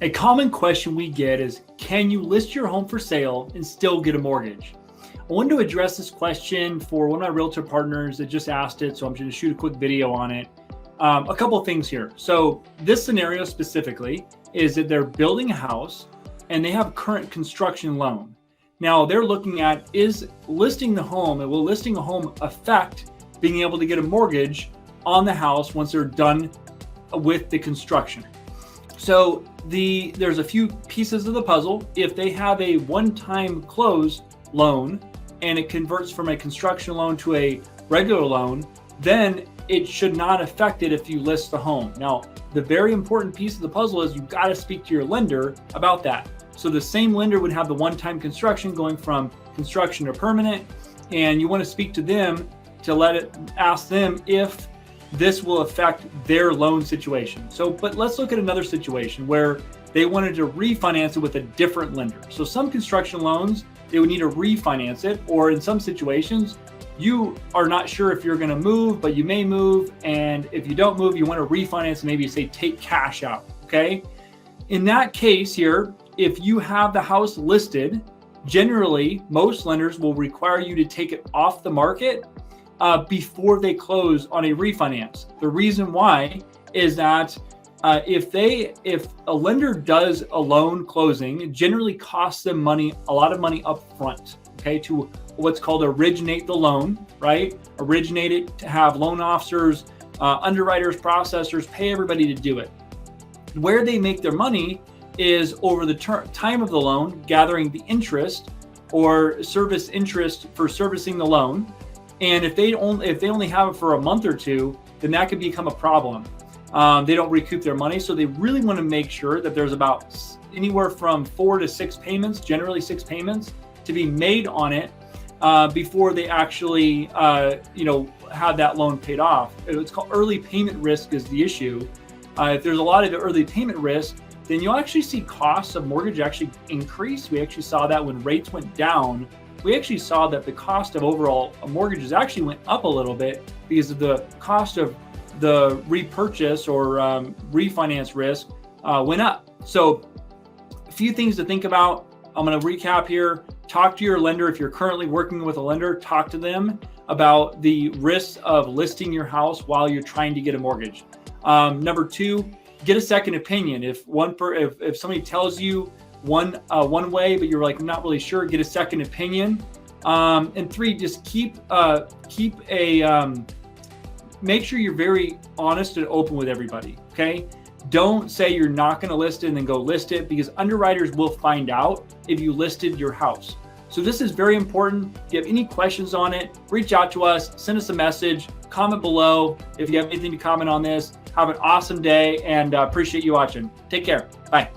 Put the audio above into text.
A common question we get is, can you list your home for sale and still get a mortgage? I wanted to address this question for one of my realtor partners that just asked it, so I'm going to shoot a quick video on it. A couple of things here. So this scenario specifically is that they're building a house and they have a current construction loan. Now they're looking at, is listing the home, and will listing a home affect being able to get a mortgage on the house once they're done with the construction? So there's a few pieces of the puzzle. If they have a one-time close loan and it converts from a construction loan to a regular loan, then it should not affect it if you list the home. Now, the very important piece of the puzzle is you've got to speak to your lender about that. So the same lender would have the one-time construction going from construction to permanent, and you want to speak to them to ask them if this will affect their loan situation. But let's look at another situation where they wanted to refinance it with a different lender. So some construction loans, they would need to refinance it, or in some situations, you are not sure if you're going to move, but you may move. And if you don't move, you want to refinance, maybe say take cash out. Okay. In that case here, if you have the house listed, generally most lenders will require you to take it off the market before they close on a refinance. The reason why is that if a lender does a loan closing, it generally costs them a lot of money up front, okay, to what's called originate the loan, right? Originate it, to have loan officers, underwriters, processors, pay everybody to do it. Where they make their money is over the time of the loan, gathering the interest or service interest for servicing the loan. And if they only have it for a month or two, then that could become a problem. They don't recoup their money. So they really want to make sure that there's about anywhere from 4 to 6 payments, generally 6 payments, to be made on it before they actually have that loan paid off. It's called early payment risk is the issue. If there's a lot of early payment risk, then you'll actually see costs of mortgage actually increase. We actually saw that when rates went down. We actually saw that the cost of overall mortgages actually went up a little bit because of the cost of the repurchase or refinance risk went up. So a few things to think about. I'm going to recap here. Talk to your lender. If you're currently working with a lender, talk to them about the risks of listing your house while you're trying to get a mortgage. Number 2, get a second opinion. If somebody tells you one way, but you're like not really sure, get a second opinion. And 3, just make sure you're very honest and open with everybody. Okay, don't say you're not going to list it and then go list it, because underwriters will find out if you listed your house. So this is very important. If you have any questions on it, reach out to us, send us a message, comment below if you have anything to comment on this. Have an awesome day, and appreciate you watching. Take care. Bye.